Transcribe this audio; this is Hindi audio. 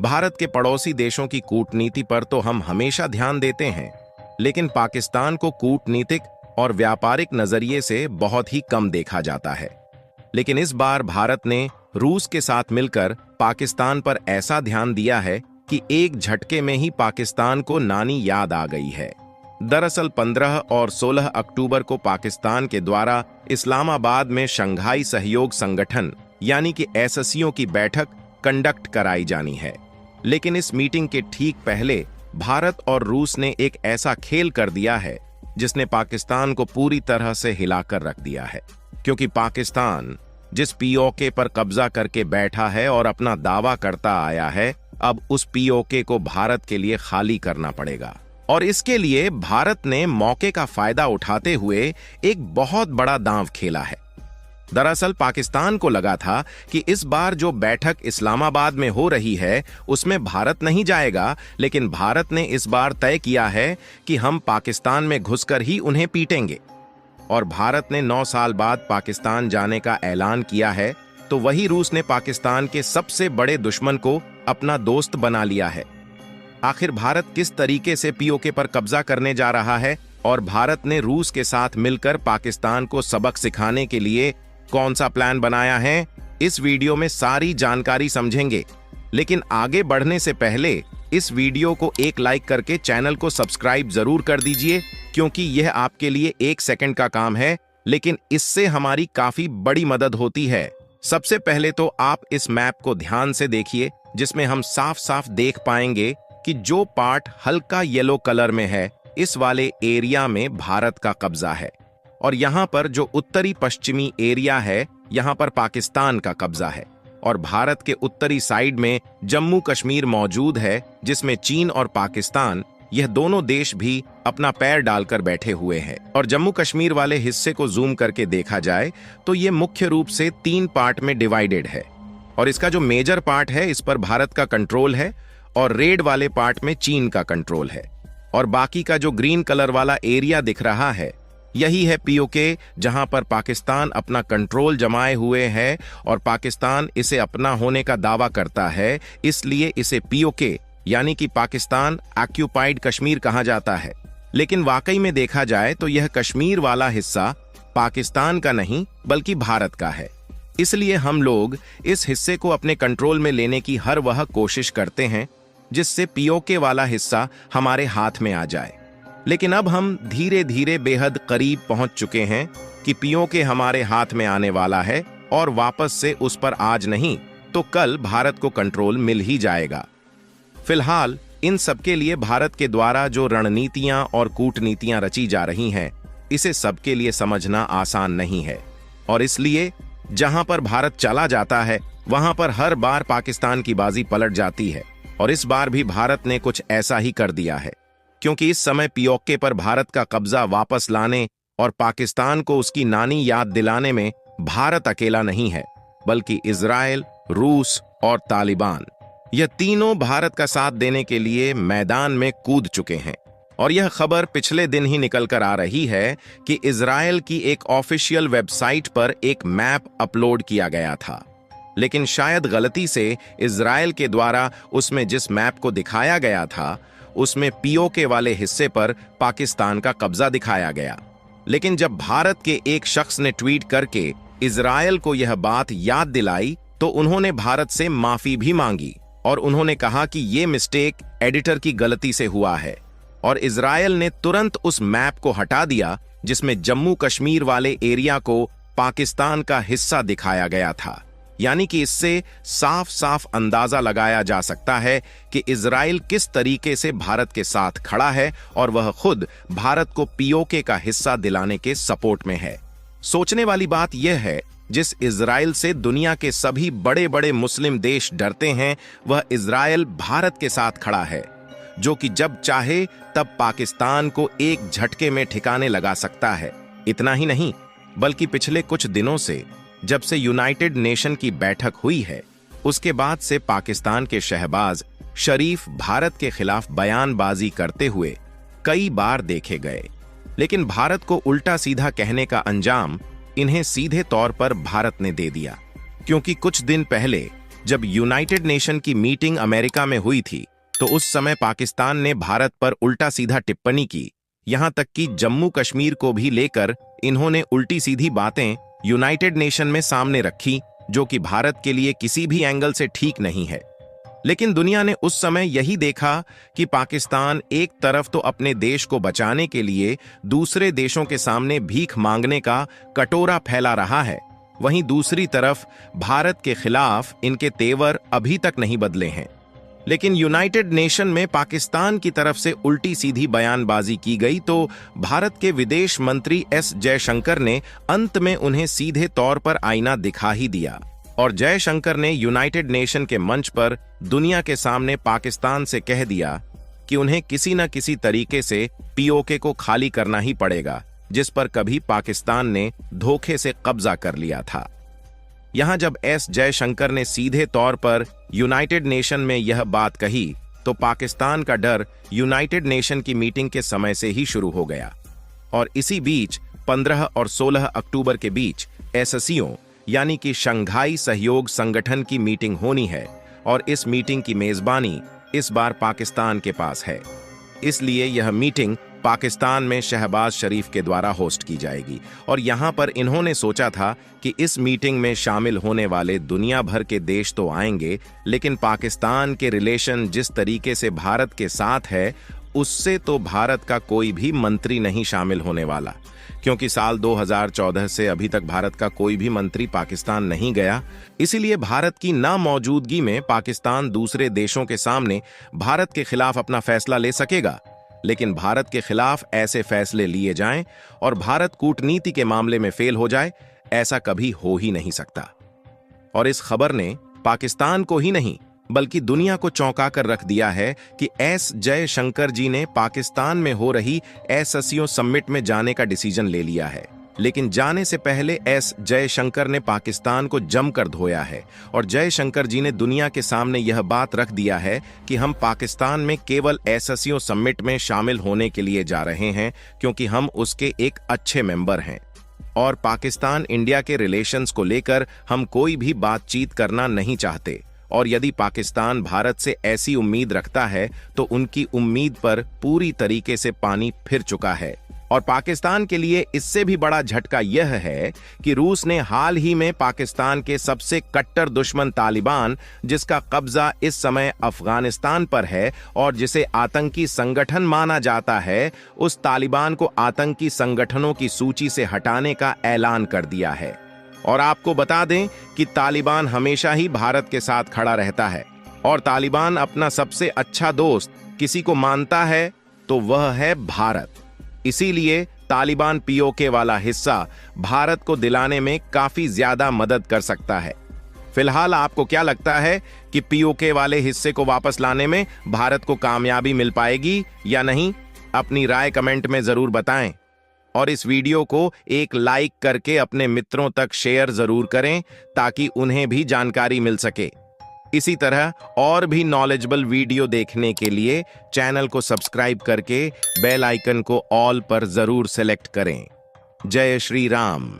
भारत के पड़ोसी देशों की कूटनीति पर तो हम हमेशा ध्यान देते हैं, लेकिन पाकिस्तान को कूटनीतिक और व्यापारिक नजरिए से बहुत ही कम देखा जाता है। लेकिन इस बार भारत ने रूस के साथ मिलकर पाकिस्तान पर ऐसा ध्यान दिया है कि एक झटके में ही पाकिस्तान को नानी याद आ गई है। दरअसल 15 और 16 अक्टूबर को पाकिस्तान के द्वारा इस्लामाबाद में शंघाई सहयोग संगठन यानी कि एससीओ की बैठक कंडक्ट कराई जानी है। लेकिन इस मीटिंग के ठीक पहले भारत और रूस ने एक ऐसा खेल कर दिया है जिसने पाकिस्तान को पूरी तरह से हिलाकर रख दिया है, क्योंकि पाकिस्तान जिस पीओके पर कब्जा करके बैठा है और अपना दावा करता आया है, अब उस पीओके को भारत के लिए खाली करना पड़ेगा। और इसके लिए भारत ने मौके का फायदा उठाते हुए एक बहुत बड़ा दांव खेला है। दरअसल पाकिस्तान को लगा था कि इस बार जो बैठक इस्लामाबाद में हो रही है उसमें भारत नहीं जाएगा, लेकिन भारत ने इस बार तय किया है कि हम पाकिस्तान में घुसकर ही उन्हें पीटेंगे। और भारत ने 9 साल बाद पाकिस्तान जाने का ऐलान किया है, तो वही रूस ने पाकिस्तान के सबसे बड़े दुश्मन को अपना दोस्त बना लिया है। आखिर भारत किस तरीके से पीओके पर कब्जा करने जा रहा है और भारत ने रूस के साथ मिलकर पाकिस्तान को सबक सिखाने के लिए कौन सा प्लान बनाया है, इस वीडियो में सारी जानकारी समझेंगे। लेकिन आगे बढ़ने से पहले इस वीडियो को एक लाइक करके चैनल को सब्सक्राइब जरूर कर दीजिए, क्योंकि यह आपके लिए 1 सेकंड का काम है, लेकिन इससे हमारी काफी बड़ी मदद होती है। सबसे पहले तो आप इस मैप को ध्यान से देखिए, जिसमें हम साफ साफ देख पाएंगे कि जो पार्ट हल्का येलो कलर में है, इस वाले एरिया में भारत का कब्जा है, और यहाँ पर जो उत्तरी पश्चिमी एरिया है, यहाँ पर पाकिस्तान का कब्जा है। और भारत के उत्तरी साइड में जम्मू कश्मीर मौजूद है, जिसमें चीन और पाकिस्तान यह दोनों देश भी अपना पैर डालकर बैठे हुए हैं। और जम्मू कश्मीर वाले हिस्से को जूम करके देखा जाए तो ये मुख्य रूप से 3 पार्ट में डिवाइडेड है, और इसका जो मेजर पार्ट है इस पर भारत का कंट्रोल है, और रेड वाले पार्ट में चीन का कंट्रोल है। और बाकी का जो ग्रीन कलर वाला एरिया दिख रहा है, यही है पीओके, जहां पर पाकिस्तान अपना कंट्रोल जमाए हुए है, और पाकिस्तान इसे अपना होने का दावा करता है, इसलिए इसे पीओके यानी कि पाकिस्तान ऑक्यूपाइड कश्मीर कहा जाता है। लेकिन वाकई में देखा जाए तो यह कश्मीर वाला हिस्सा पाकिस्तान का नहीं बल्कि भारत का है। इसलिए हम लोग इस हिस्से को अपने कंट्रोल में लेने की हर वह कोशिश करते हैं जिससे पीओके वाला हिस्सा हमारे हाथ में आ जाए। लेकिन अब हम धीरे धीरे बेहद करीब पहुंच चुके हैं कि पीओके हमारे हाथ में आने वाला है, और वापस से उस पर आज नहीं तो कल भारत को कंट्रोल मिल ही जाएगा। फिलहाल इन सबके लिए भारत के द्वारा जो रणनीतियां और कूटनीतियां रची जा रही हैं, इसे सबके लिए समझना आसान नहीं है, और इसलिए जहां पर भारत चला जाता है वहां पर हर बार पाकिस्तान की बाजी पलट जाती है। और इस बार भी भारत ने कुछ ऐसा ही कर दिया है, क्योंकि इस समय पीओके पर भारत का कब्जा वापस लाने और पाकिस्तान को उसकी नानी याद दिलाने में भारत अकेला नहीं है, बल्कि इजराइल, रूस और तालिबान, यह तीनों भारत का साथ देने के लिए मैदान में कूद चुके हैं। और यह खबर पिछले दिन ही निकल कर आ रही है कि इजराइल की एक ऑफिशियल वेबसाइट पर एक मैप अपलोड किया गया था, लेकिन शायद गलती से इजराइल के द्वारा उसमें जिस मैप को दिखाया गया था उसमें पीओके वाले हिस्से पर पाकिस्तान का कब्जा दिखाया गया। लेकिन जब भारत के एक शख्स ने ट्वीट करके इजराइल को यह बात याद दिलाई तो उन्होंने भारत से माफी भी मांगी, और उन्होंने कहा कि यह मिस्टेक एडिटर की गलती से हुआ है। और इजराइल ने तुरंत उस मैप को हटा दिया जिसमें जम्मू कश्मीर वाले एरिया को पाकिस्तान का हिस्सा दिखाया गया था। यानी कि इससे साफ साफ अंदाजा लगाया जा सकता है कि इजराइल किस तरीके से भारत के साथ खड़ा है, और वह खुद भारत को पीओके का हिस्सा दिलाने के सपोर्ट में है। सोचने वाली बात यह है, जिस इजराइल से दुनिया के सभी बड़े बड़े मुस्लिम देश डरते हैं, वह इजराइल भारत के साथ खड़ा है, जो कि जब चाहे तब पाकिस्तान को एक झटके में ठिकाने लगा सकता है। इतना ही नहीं, बल्कि पिछले कुछ दिनों से जब से यूनाइटेड नेशन की बैठक हुई है, उसके बाद से पाकिस्तान के शहबाज शरीफ भारत के खिलाफ बयानबाजी करते हुए कई बार देखे गए। लेकिन भारत को उल्टा सीधा कहने का अंजाम इन्हें सीधे तौर पर भारत ने दे दिया, क्योंकि कुछ दिन पहले जब यूनाइटेड नेशन की मीटिंग अमेरिका में हुई थी तो उस समय पाकिस्तान ने भारत पर उल्टा सीधा टिप्पणी की। यहां तक कि जम्मू कश्मीर को भी लेकर इन्होंने उल्टी सीधी बातें यूनाइटेड नेशन में सामने रखी, जो कि भारत के लिए किसी भी एंगल से ठीक नहीं है। लेकिन दुनिया ने उस समय यही देखा कि पाकिस्तान एक तरफ तो अपने देश को बचाने के लिए दूसरे देशों के सामने भीख मांगने का कटोरा फैला रहा है, वहीं दूसरी तरफ भारत के खिलाफ इनके तेवर अभी तक नहीं बदले हैं। लेकिन यूनाइटेड नेशन में पाकिस्तान की तरफ से उल्टी सीधी बयानबाजी की गई तो भारत के विदेश मंत्री एस जयशंकर ने अंत में उन्हें सीधे तौर पर आईना दिखा ही दिया और जयशंकर ने यूनाइटेड नेशन के मंच पर दुनिया के सामने पाकिस्तान से कह दिया कि उन्हें किसी न किसी तरीके से पीओके को खाली करना ही पड़ेगा, जिस पर कभी पाकिस्तान ने धोखे से कब्जा कर लिया था। यहां जब एस जयशंकर ने सीधे तौर पर यूनाइटेड नेशन में यह बात कही तो पाकिस्तान का डर यूनाइटेड नेशन की मीटिंग के समय से ही शुरू हो गया और इसी बीच 15 और 16 अक्टूबर के बीच एससीओ यानी कि शंघाई सहयोग संगठन की मीटिंग होनी है और इस मीटिंग की मेजबानी इस बार पाकिस्तान के पास है। इसलिए यह मीटिंग पाकिस्तान में शहबाज शरीफ के द्वारा होस्ट की जाएगी और यहां पर इन्होंने सोचा था कि इस मीटिंग में शामिल होने वाले दुनिया भर के देश तो आएंगे, लेकिन पाकिस्तान के रिलेशन जिस तरीके से भारत के साथ है उससे तो भारत का कोई भी मंत्री नहीं शामिल होने वाला, क्योंकि साल 2014 से अभी तक भारत का कोई भी मंत्री पाकिस्तान नहीं गया। इसीलिए भारत की ना मौजूदगी में पाकिस्तान दूसरे देशों के सामने भारत के खिलाफ अपना फैसला ले सकेगा, लेकिन भारत के खिलाफ ऐसे फैसले लिए जाएं और भारत कूटनीति के मामले में फेल हो जाए, ऐसा कभी हो ही नहीं सकता। और इस खबर ने पाकिस्तान को ही नहीं बल्कि दुनिया को चौंका कर रख दिया है कि एस जयशंकर जी ने पाकिस्तान में हो रही एससीओ समिट में जाने का डिसीजन ले लिया है। लेकिन जाने से पहले एस जयशंकर ने पाकिस्तान को जमकर धोया है और जयशंकर जी ने दुनिया के सामने यह बात रख दिया है कि हम पाकिस्तान में केवल एससीओ समिट में शामिल होने के लिए जा रहे हैं क्योंकि हम उसके एक अच्छे मेंबर हैं और पाकिस्तान इंडिया के रिलेशंस को लेकर हम कोई भी बातचीत करना नहीं चाहते और यदि पाकिस्तान भारत से ऐसी उम्मीद रखता है तो उनकी उम्मीद पर पूरी तरीके से पानी फिर चुका है। और पाकिस्तान के लिए इससे भी बड़ा झटका यह है कि रूस ने हाल ही में पाकिस्तान के सबसे कट्टर दुश्मन तालिबान, जिसका कब्जा इस समय अफगानिस्तान पर है और जिसे आतंकी संगठन माना जाता है, उस तालिबान को आतंकी संगठनों की सूची से हटाने का ऐलान कर दिया है। और आपको बता दें कि तालिबान हमेशा ही भारत के साथ खड़ा रहता है और तालिबान अपना सबसे अच्छा दोस्त किसी को मानता है तो वह है भारत। इसीलिए तालिबान पीओके वाला हिस्सा भारत को दिलाने में काफी ज्यादा मदद कर सकता है। फिलहाल आपको क्या लगता है कि पीओके वाले हिस्से को वापस लाने में भारत को कामयाबी मिल पाएगी या नहीं? अपनी राय कमेंट में जरूर बताएं और इस वीडियो को एक लाइक करके अपने मित्रों तक शेयर जरूर करें ताकि उन्हें भी जानकारी मिल सके। इसी तरह और भी नॉलेजेबल वीडियो देखने के लिए चैनल को सब्सक्राइब करके बेल आइकन को ऑल पर जरूर सेलेक्ट करें। जय श्री राम।